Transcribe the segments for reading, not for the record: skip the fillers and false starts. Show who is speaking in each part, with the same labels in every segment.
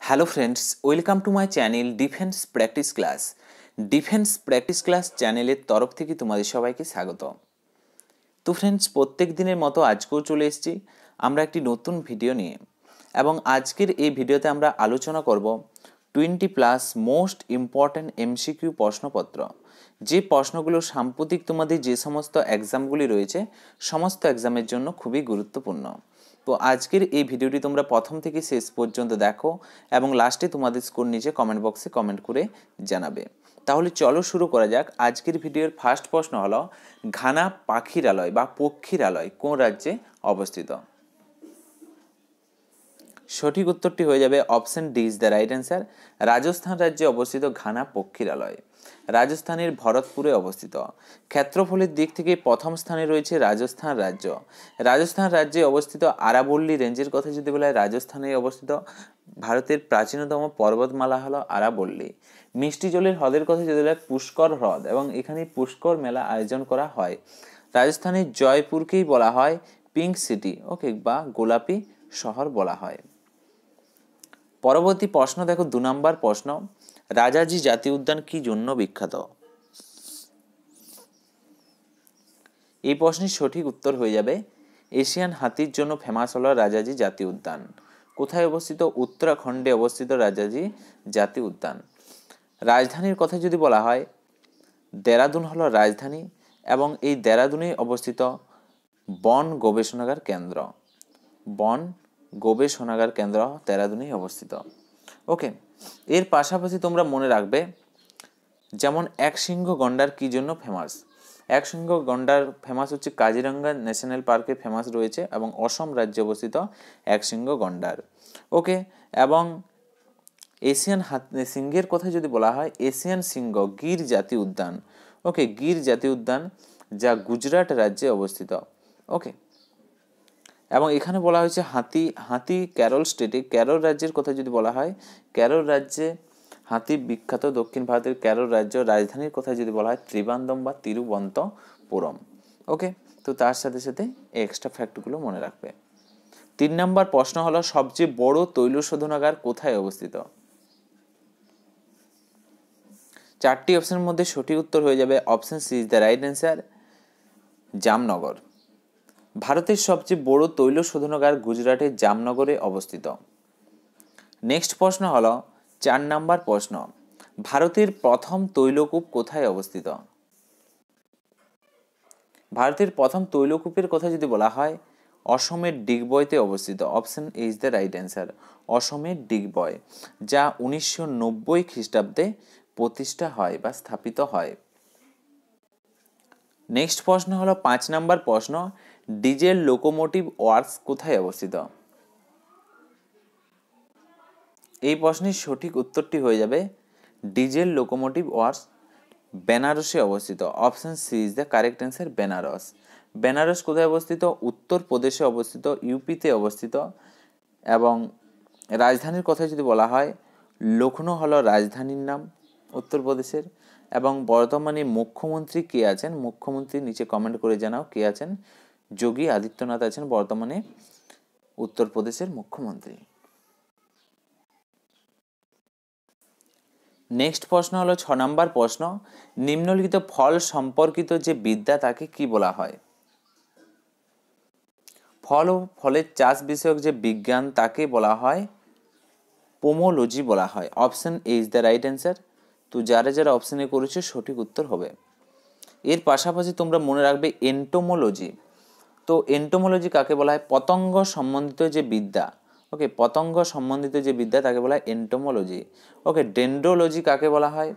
Speaker 1: Hello friends, welcome to my channel defence practice class. Defence practice class চ্যানেলের তরফ থেকে তোমাদের সবাইকে স্বাগত। তো ফ্রেন্ডস, প্রত্যেক দিনের মতো আজকেও চলে এসেছি আমরা একটি নতুন ভিডিও নিয়ে, এবং আজকের এই ভিডিওতে আমরা আলোচনা করব 20+ মোস্ট ইম্পর্ট্যান্ট এমসিকিউ প্রশ্নপত্র। যে প্রশ্নগুলো সাম্প্রতিক তোমাদের যে সমস্ত এক্সামগুলি রয়েছে সমস্ত এক্সামের জন্য খুবই গুরুত্বপূর্ণ। তো আজকের এই ভিডিওটি তোমরা প্রথম থেকে শেষ পর্যন্ত দেখো এবং লাস্টে তোমাদের স্কোর নিচে কমেন্ট বক্সে কমেন্ট করে জানাবে। তাহলে চলো শুরু করা যাক। আজকের ভিডিওর ফার্স্ট প্রশ্ন হলো, ঘানা পাখিরালয় বা পক্ষীরালয় কোন রাজ্যে অবস্থিত? সঠিক উত্তরটি হয়ে যাবে option D is the right answer. Rajasthan রাজ্যে অবস্থিত ঘানা পক্ষীরালয় রাজস্থানের ভরতপুরে অবস্থিত। ক্ষেত্রফলের দিক থেকে প্রথম স্থানে রয়েছে রাজস্থান রাজ্য। রাজস্থান রাজ্যে অবস্থিত আরাবল্লী রেঞ্জের কথা যদি বলা হয়, রাজস্থানে অবস্থিত ভারতের প্রাচীনতম পর্বতমালা হলো আরাবল্লী। মিষ্টি জলের হ্রদের কথা যদি বলা হয়, পুষ্কর হ্রদ, এবং এখানে পুষ্কর মেলা আয়োজন করা হয়। রাজস্থানের জয়পুরকেই বলা হয় পিঙ্ক সিটি, ওকে, বা গোলাপি শহর বলা হয়। পরবর্তী প্রশ্ন দেখো, 2 নম্বর প্রশ্ন, রাজাজি জাতীয় উদ্যান কি জন্য বিখ্যাত? এই প্রশ্নের সঠিক উত্তর হয়ে যাবে এশিয়ান হাতির জন্য ফেমাস হলো রাজাজি জাতীয় উদ্যান। কোথায় অবস্থিত? উত্তরাখণ্ডে অবস্থিত রাজাজি জাতীয় উদ্যান। রাজধানীর কথা যদি বলা হয়, দেরাদুন হলো রাজধানী, এবং এই দেরাদুনে অবস্থিত বন গবেষণাগার কেন্দ্র। বন গবেষণাগার কেন্দ্র দেরাদুনেই অবস্থিত। ওকে, এর পাশাপাশি তোমরা মনে রাখবে, যেমন একশৃঙ্গ গন্ডার কি জন্য ফেমাস? একশৃঙ্গ গন্ডার ফেমাস হচ্ছে কাজিরাঙ্গা ন্যাশনাল পার্কে ফেমাস রয়েছে, এবং অসম রাজ্যে অবস্থিত একশৃঙ্গ গন্ডার। ওকে, এবং এশিয়ান সিংহের কথা যদি বলা হয়, এশিয়ান সিংহ গির জাতীয় উদ্যান, ওকে, গির জাতীয় উদ্যান যা গুজরাট রাজ্যে অবস্থিত। ওকে, এবং এখানে বলা হয়েছে হাতি কেরল স্টেটে, কেরল রাজ্যের কথা যদি বলা হয়, কেরল রাজ্যে হাতি বিখ্যাত। দক্ষিণ ভারতের কেরল রাজ্য রাজধানীর কথা যদি বলা হয় ত্রিবান্দম বা তিরুবনন্তপুরম। ওকে, তো তার সাথে সাথে এক্সট্রা ফ্যাক্টগুলো মনে রাখবে। 3 নম্বর প্রশ্ন হলো, সবচেয়ে বড় তৈল শোধনাগার কোথায় অবস্থিত? 4টি অপশনের মধ্যে সঠিক উত্তর হয়ে যাবে option C is the right answer, Jamnagar. ভারতের সবচেয়ে বড় তৈল শোধনাগার গুজরাটের জামনগরে অবস্থিত। নেক্সট প্রশ্ন হলো 4 নম্বর প্রশ্ন, ভারতের প্রথম তৈলকূপ কোথায় অবস্থিত? ভারতের প্রথম তৈলকূপের কথা যদি বলা হয়, অসমের ডিগবয়তে অবস্থিত। Option A is the right answer, অসমের ডিগবয়, যা 1990 খ্রিস্টাব্দে প্রতিষ্ঠা হয় বা স্থাপিত হয়। নেক্সট প্রশ্ন হলো 5 নম্বর প্রশ্ন, ডিজেল লোকোমোটিভ ওয়ার্কস কোথায় অবস্থিত? এই প্রশ্নের সঠিক উত্তরটি হয়ে যাবে ডিজেল লোকোমোটিভ ওয়ার্কস বেনারসে অবস্থিত। Option C is the correct answer, Banaras. Banaras কোথায় অবস্থিত? উত্তরপ্রদেশে অবস্থিত, ইউপিতে অবস্থিত। এবং রাজধানীর কথা যদি বলা হয়, লখনৌ হলো রাজধানীর নাম উত্তরপ্রদেশের। এবং বর্তমানে মুখ্যমন্ত্রী কে আছেন? মুখ্যমন্ত্রী নিচে কমেন্ট করে জানাও কে আছেন। যোগী আদিত্যনাথ আছেন বর্তমানে উত্তরপ্রদেশের মুখ্যমন্ত্রী। নেক্সট প্রশ্ন হলো 6 নম্বর প্রশ্ন, নিম্নলিখিত ফল সম্পর্কিত যে বিদ্যা তাকে কি বলা হয়? ফল ও ফলের চাষ বিষয়ক যে বিজ্ঞান তাকে বলা হয় পোমোলজি বলা হয়। Option A is the right answer. তো যারা যারা অপশনে করেছে সঠিক উত্তর হবে। এর পাশাপাশি তোমরা মনে রাখবে এন্টোমোলজি। তো এন্টোমোলজি কাকে বলা হয়? পতঙ্গ সম্বন্ধিত যে বিদ্যা, ওকে, পতঙ্গ সম্বন্ধিত যে বিদ্যা তাকে বলা হয় এন্টোমোলজি। ওকে, ডেন্ড্রোলজি কাকে বলা হয়?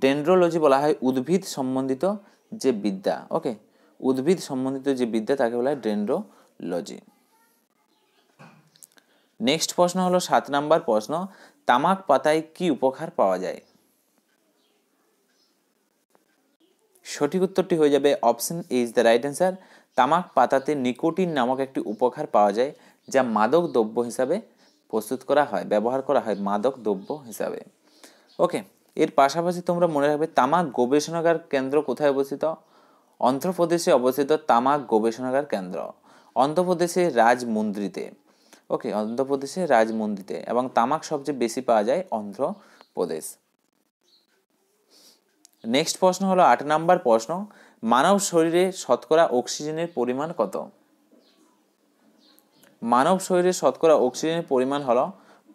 Speaker 1: ডেন্ড্রোলজি বলা হয় উদ্ভিদ সম্বন্ধিত যে বিদ্যা। ওকে, উদ্ভিদ সম্বন্ধিত যে বিদ্যা তাকে বলা হয় ডেন্ড্রোলজি। নেক্সট প্রশ্ন হলো 7 নম্বর প্রশ্ন, তামাক পাতায় কি উপকার পাওয়া যায়? সঠিক উত্তরটি হয়ে যাবে option A is the right answer. তামাক পাতাতে নিকোটিন নামক একটি উপকার পাওয়া যায়, যা মাদক দ্রব্য হিসাবে প্রস্তুত করা হয়, ব্যবহার করা হয় মাদক দ্রব্য হিসাবে। ওকে, এর পাশাপাশি তোমরা মনে রাখবে তামাক গবেষণাগার কেন্দ্র কোথায় অবস্থিত? অন্ধ্রপ্রদেশে অবস্থিত তামাক গবেষণাগার কেন্দ্র, অন্ধ্রপ্রদেশের রাজমুন্দ্রিতে। ওকে, অন্ধ্রপ্রদেশে রাজমন্দিতে। এবং তামাক সবচেয়ে বেশি পাওয়া যায় অন্ধ্রপ্রদেশ। নেক্সট প্রশ্ন হলো 8 নাম্বার প্রশ্ন, মানব শরীরে শতকরা অক্সিজেনের পরিমাণ কত? মানব শরীরে শতকরা অক্সিজেনের পরিমাণ হলো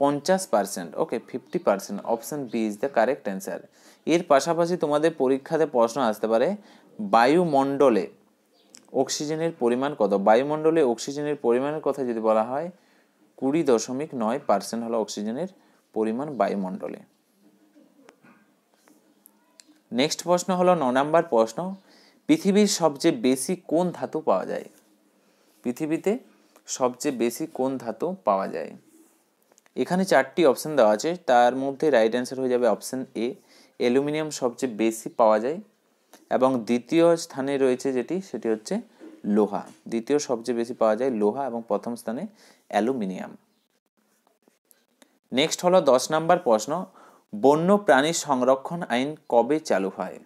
Speaker 1: 50%। Okay, 50%। Option B is the correct answer. এর পাশাপাশি তোমাদের পরীক্ষাতে প্রশ্ন আসতে পারে বায়ুমণ্ডলে অক্সিজেনের পরিমাণ কত? বায়ুমণ্ডলে অক্সিজেনের পরিমাণের কথা যদি বলা হয় 20.9% হলো অক্সিজেনের পরিমাণ বায়ুমণ্ডলে। নেক্সট প্রশ্ন হলো 9 নাম্বার প্রশ্ন, পৃথিবীর সবচেয়ে বেশি কোন ধাতু পাওয়া যায়? পৃথিবীতে সবচেয়ে বেশি কোন ধাতু পাওয়া যায়? এখানে 4টি অপশন দেওয়া আছে, তার মধ্যে রাইট অ্যান্সার হয়ে যাবে অপশন এ, অ্যালুমিনিয়াম সবচেয়ে বেশি পাওয়া যায়। এবং দ্বিতীয় স্থানে রয়েছে যেটি, সেটি হচ্ছে লোহা। দ্বিতীয় সবচেয়ে বেশি পাওয়া যায় লোহা এবং প্রথম স্থানে অ্যালুমিনিয়াম। নেক্সট হলো 10 নাম্বার প্রশ্ন, বন্য প্রাণী সংরক্ষণ আইন কবে চালু হয়?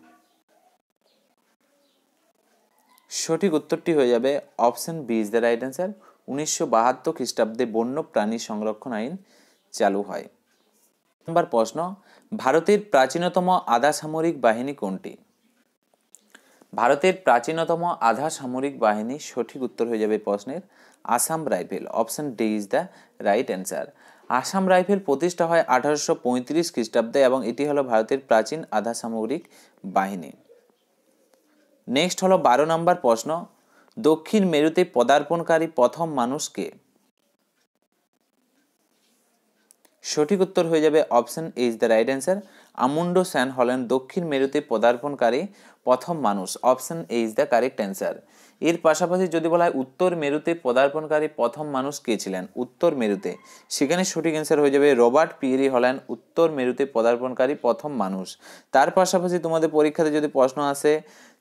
Speaker 1: সঠিক উত্তরটি হয়ে যাবে option B is the right answer. 1972 খ্রিস্টাব্দে বন্য প্রাণী সংরক্ষণ আইন চালু হয়। নাম্বার প্রশ্ন, ভারতের প্রাচীনতম আধা সামরিক বাহিনী কোনটি? ভারতের প্রাচীনতম আধা সামরিক বাহিনী, সঠিক উত্তর হয়ে যাবে প্রশ্নের Assam rifle. Option D is the right answer. Assam rifle প্রতিষ্ঠা হয় 1835 খ্রিস্টাব্দে এবং এটি হলো ভারতের প্রাচীন আধা সামরিক বাহিনী। নেক্সট হলো 12 নম্বর প্রশ্ন, দক্ষিণ মেরুতে পদার্পণকারী প্রথম মানুষ কে? সঠিক উত্তর হয়ে যাবে option A is the right answer. Amundsen হলেন দক্ষিণ মেরুতে পদার্পণকারী প্রথম মানুষ। Option A is the correct answer. এর পাশাপাশি যদি বলা হয় উত্তর মেরুতে পদার্পণকারী প্রথম মানুষ কে ছিলেন উত্তর মেরুতে, সেখানে সঠিক অ্যান্সার হয়ে যাবে রবার্ট পিয়েরি হলেন উত্তর মেরুতে পদার্পণকারী প্রথম মানুষ। তার পাশাপাশি তোমাদের পরীক্ষাতে যদি প্রশ্ন আসে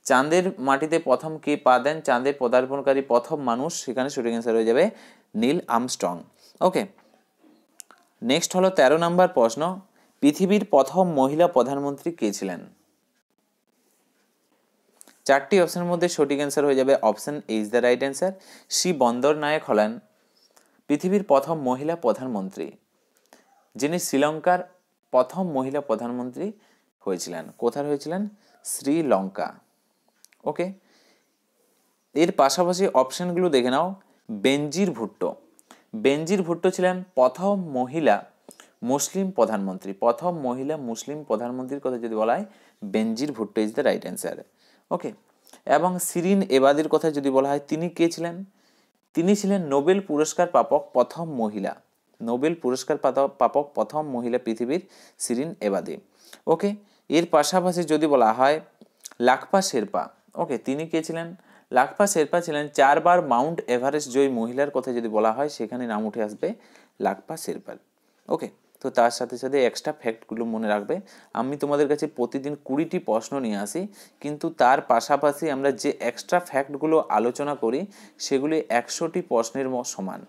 Speaker 1: চাঁদের মাটিতে প্রথম কে পা দেন, চাঁদে পদার্পণকারী প্রথম মানুষ, সেখানে সঠিক অ্যান্সার হয়ে যাবে নীল আর্মস্ট্রং। ওকে, নেক্সট হলো 13 নম্বর প্রশ্ন, পৃথিবীর প্রথম মহিলা প্রধানমন্ত্রী কে ছিলেন? 4টি অপশনের মধ্যে সঠিক অ্যান্সার হয়ে যাবে option A is the right answer. Shri বন্দর নায়ক হলেন পৃথিবীর প্রথম মহিলা প্রধানমন্ত্রী, যিনি শ্রীলঙ্কার প্রথম মহিলা প্রধানমন্ত্রী হয়েছিলেন। কোথায় হয়েছিলেন? শ্রীলঙ্কা। ওকে, এর পাশাপাশি অপশনগুলো দেখে নাও। বেনজির ভুট্টো, বেনজির ভুট্টো ছিলেন প্রথম মহিলা মুসলিম প্রধানমন্ত্রী। প্রথম মহিলা মুসলিম প্রধানমন্ত্রীর কথা যদি বলা হয় Benazir Bhutto is the right answer. Okay, এবং শিরিন এবাদির কথা যদি বলা হয় তিনি কে ছিলেন? তিনি ছিলেন নোবেল পুরস্কার প্রাপক প্রথম মহিলা। নোবেল পুরস্কার প্রাপক প্রথম মহিলা পৃথিবীর শিরিন এবাদি। ওকে, এর পাশাপাশি যদি বলা হয় লাকপা শেরপা, ওকে তিনি কে ছিলেন? লাকপা শেরপা ছিলেন 4 বার মাউন্ট এভারেস্ট জয়ী মহিলার কথা যদি বলা হয় সেখানে নাম উঠে আসবে লাকপা শেরপার। ওকে, তো তার সাথে সাথে এক্সট্রা ফ্যাক্টগুলো মনে রাখবে। আমি তোমাদের কাছে প্রতিদিন 20টি প্রশ্ন নিয়ে আসি, কিন্তু তার পাশাপাশি আমরা যে এক্সট্রা ফ্যাক্টগুলো আলোচনা করি সেগুলি 100টি প্রশ্নের সমান।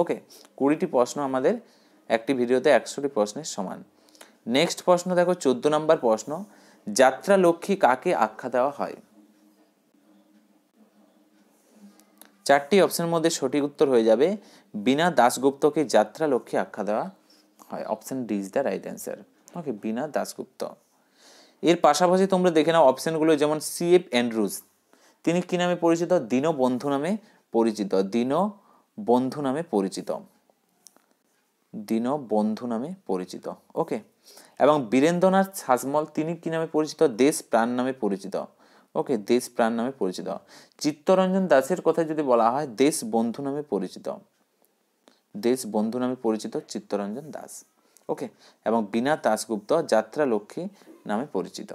Speaker 1: ওকে, 20টি প্রশ্ন আমাদের একটি ভিডিওতে 100টি প্রশ্নের সমান। নেক্সট প্রশ্ন দেখো 14 নম্বর প্রশ্ন, যাত্রা লক্ষ্মী কাকে আখ্যা দেওয়া হয়? 4টি অপশনের মধ্যে সঠিক উত্তর হয়ে যাবে বীণা দাশগুপ্তকে যাত্রা লক্ষ্মী আখ্যা দেওয়া হয়। Option D is the right answer. Okay, Bina Dasgupta. এর পাশাপাশি তোমরা দেখে নাও অপশনগুলো, যেমন CF অ্যান্ড্রুজ, তিনি কি নামে পরিচিত? দীনবন্ধু নামে পরিচিত। দীনবন্ধু নামে পরিচিত। দীনবন্ধু নামে পরিচিত। ওকে, এবং বীরেন্দ্রনাথ শাসমল তিনি কি নামে পরিচিত? দেশ প্রাণ নামে পরিচিত। ওকে, দেশ প্রাণ নামে পরিচিত। চিত্তরঞ্জন দাসের কথা যদি বলা হয় দেশ বন্ধু নামে পরিচিত। দেশ বন্ধু নামে পরিচিত চিত্তরঞ্জন দাস। ওকে, এবং বীণা দাশগুপ্ত যাত্রা লক্ষ্মী নামে পরিচিত।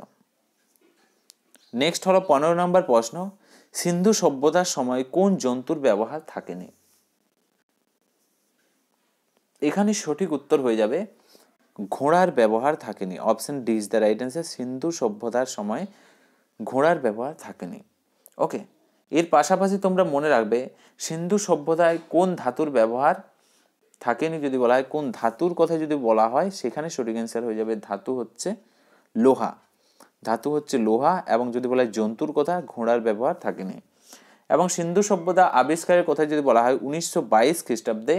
Speaker 1: নেক্সট হলো 15 নম্বর প্রশ্ন, সিন্ধু সভ্যতার সময় কোন জন্তুর ব্যবহার থাকেনি? এখানে সঠিক উত্তর হয়ে যাবে ঘোড়ার ব্যবহার থাকেনি। Option D is the right answer. Sindhu সভ্যতার সময় ঘোড়ার ব্যবহার থাকেনি। ওকে, এর পাশাপাশি তোমরা মনে রাখবে সিন্ধু সভ্যতায় কোন ধাতুর ব্যবহার থাকেনি যদি বলা হয়, কোন ধাতুর কথা যদি বলা হয় সেখানে সঠিক অ্যান্সার হয়ে যাবে ধাতু হচ্ছে লোহা। ধাতু হচ্ছে লোহা। এবং যদি বলা হয় জন্তুর কথা, ঘোড়ার ব্যবহার থাকেনি। এবং সিন্ধু সভ্যতা আবিষ্কারের কথা যদি বলা হয় 1922 খ্রিস্টাব্দে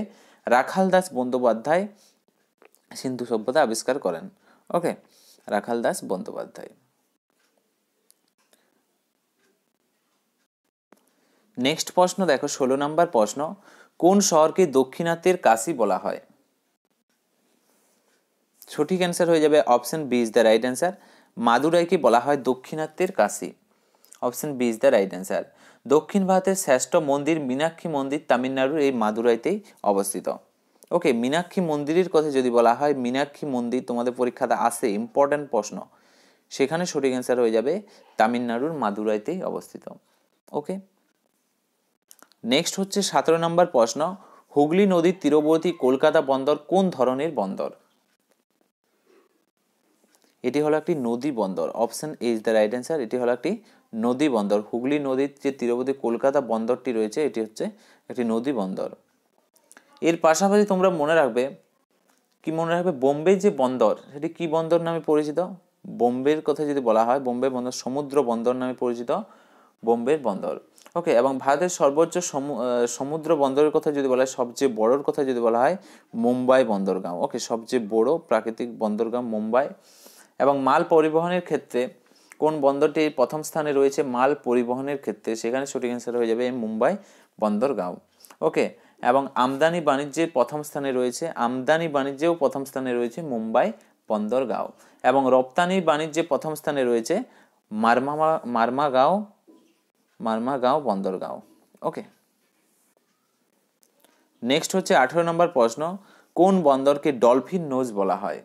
Speaker 1: রাখাল দাস বন্দ্যোপাধ্যায় সিন্ধু সভ্যতা আবিষ্কার করেন। ওকে, রাখাল দাস বন্দ্যোপাধ্যায়। নেক্সট প্রশ্ন দেখো, 16 নম্বর প্রশ্ন, কোন শহরকে দক্ষিণাত্যের কাশী বলা হয়? সঠিক অ্যান্সার হয়ে যাবে option B is the right answer. মাদুরাইকে বলা হয় দক্ষিণাত্যের Kashi. Option B is the right answer. দক্ষিণ ভারতের শ্রেষ্ঠ মন্দির মীনাক্ষী মন্দির তামিলনাড়ুর এই মাদুরাইতেই অবস্থিত। ওকে, মীনাক্ষী মন্দিরের কথা যদি বলা হয়, মীনাক্ষী মন্দির তোমাদের পরীক্ষাতে আসে, ইম্পর্ট্যান্ট প্রশ্ন, সেখানে সঠিক অ্যান্সার হয়ে যাবে তামিলনাড়ুর মাদুরাইতেই অবস্থিত। ওকে, নেক্সট হচ্ছে 17 নম্বর প্রশ্ন, হুগলি নদীর তীরবর্তী কলকাতা বন্দর কোন ধরনের বন্দর? এটি হলো একটি নদী বন্দর। Option A is the right answer. এটি হলো একটি নদী বন্দর। হুগলি নদীর যে তীরবর্তী কলকাতা বন্দরটি রয়েছে, এটি হচ্ছে একটি নদী বন্দর। এর পাশাপাশি তোমরা মনে রাখবে, কি মনে রাখবে, বোম্বে যে বন্দর, সেটি কি বন্দর নামে পরিচিত? বোম্বের কথা যদি বলা হয়, বোম্বে বন্দর সমুদ্র বন্দর নামে পরিচিত, বোম্বের বন্দর। ওকে, এবং ভারতের সর্বোচ্চ সমুদ্র বন্দরের কথা যদি বলা হয়, সবচেয়ে বড়োর কথা যদি বলা হয়, মুম্বাই বন্দরগাঁও। ওকে, সবচেয়ে বড় প্রাকৃতিক বন্দরগাঁও মুম্বাই। এবং মাল পরিবহনের ক্ষেত্রে কোন বন্দরটি প্রথম স্থানে রয়েছে? মাল পরিবহনের ক্ষেত্রে সেখানে সঠিক অ্যান্সার হয়ে যাবে মুম্বাই বন্দরগাঁও। ওকে, এবং আমদানি বাণিজ্যের প্রথম স্থানে রয়েছে, আমদানি বাণিজ্যেও প্রথম স্থানে রয়েছে মুম্বাই বন্দরগাঁও। এবং রপ্তানি বাণিজ্যে প্রথম স্থানে রয়েছে মারমাগাঁও বন্দরগাঁও। ওকে, নেক্সট হচ্ছে 18 নম্বর প্রশ্ন, কোন বন্দরকে ডলফিন নোজ বলা হয়?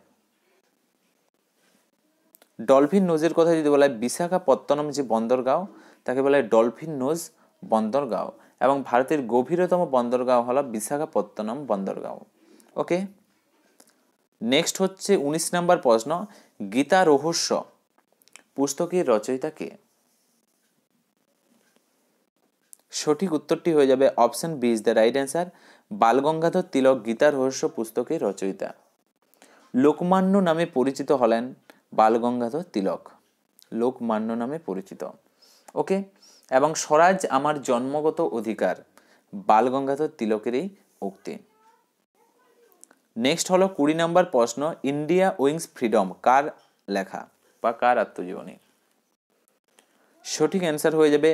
Speaker 1: ডলফিন নোজের কথা যদি বলা হয়, বিশাখাপত্তনম যে বন্দরগাঁও, তাকে বলা হয় ডলফিন নোজ বন্দরগাঁও। এবং ভারতের গভীরতম বন্দরগাঁও হলো বিশাখাপত্তনম বন্দরগাঁও। ওকে, নেক্সট হচ্ছে 19 নম্বর প্রশ্ন, গীতা রহস্য পুস্তকের রচয়িতা কে? সঠিক উত্তরটি হয়ে যাবে option B is the right answer. Balgangadhar Tilak Gita Rahasya পুস্তকের রচয়িতা। লোকমান্য নামে পরিচিত হলেন বালগঙ্গাধর তিলক। লোকমান্য নামে পরিচিত। ওকে, এবং স্বরাজ আমার জন্মগত অধিকার বালগঙ্গাধর তিলকেরই উক্তি। নেক্সট হলো 20 নম্বর প্রশ্ন, ইন্ডিয়া উইংস ফ্রিডম কার লেখা বা কার আত্মজীবনী? সঠিক অ্যান্সার হয়ে যাবে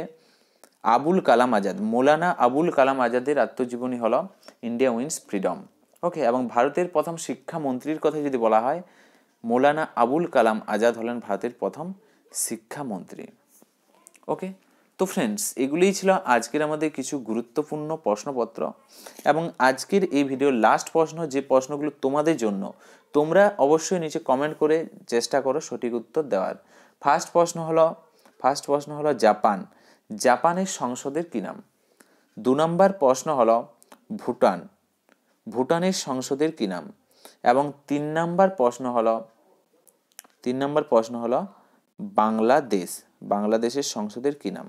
Speaker 1: আবুল কালাম আজাদ। মৌলানা আবুল কালাম আজাদের আত্মজীবনী হলো ইন্ডিয়া উইন্স ফ্রিডম। ওকে, এবং ভারতের প্রথম শিক্ষামন্ত্রীর কথা যদি বলা হয়, মৌলানা আবুল কালাম আজাদ হলেন ভারতের প্রথম শিক্ষামন্ত্রী। ওকে, তো ফ্রেন্ডস, এগুলিই ছিল আজকের আমাদের কিছু গুরুত্বপূর্ণ প্রশ্নপত্র। এবং আজকের এই ভিডিওর লাস্ট প্রশ্ন, যে প্রশ্নগুলো তোমাদের জন্য, তোমরা অবশ্যই নিচে কমেন্ট করে চেষ্টা করো সঠিক উত্তর দেওয়ার। ফার্স্ট প্রশ্ন হলো জাপানের সংসদের কি নাম? 2 নম্বর প্রশ্ন হলো ভুটানের সংসদের কি নাম? এবং 3 নম্বর প্রশ্ন হলো বাংলাদেশের সংসদের কি নাম?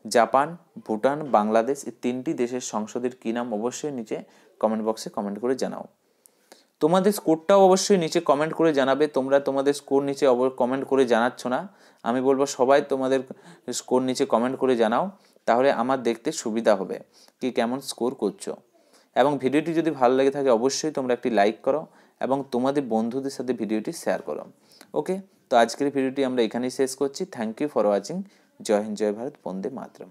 Speaker 1: জাপান, ভুটান, বাংলাদেশ, এই 3টি দেশের সংসদের কি নাম? অবশ্যই নিচে কমেন্ট বক্সে কমেন্ট করে জানাও। তোমাদের স্কোরটাও অবশ্যই নিচে কমেন্ট করে জানাবে। তোমরা তোমাদের স্কোর নিচে কমেন্ট করে জানাচ্ছ না, আমি বলবো সবাই তোমাদের স্কোর নিচে কমেন্ট করে জানাও, তাহলে আমার দেখতে সুবিধা হবে কি কেমন স্কোর করছো। এবং ভিডিওটি যদি ভালো লেগে থাকে অবশ্যই তোমরা একটি লাইক করো এবং তোমাদের বন্ধুদের সাথে ভিডিওটি শেয়ার করো। ওকে, তো আজকের ভিডিওটি আমরা এখানেই শেষ করছি। Thank you for watching. জয় হিন্দ, জয় ভারত, বন্দে মাতরম।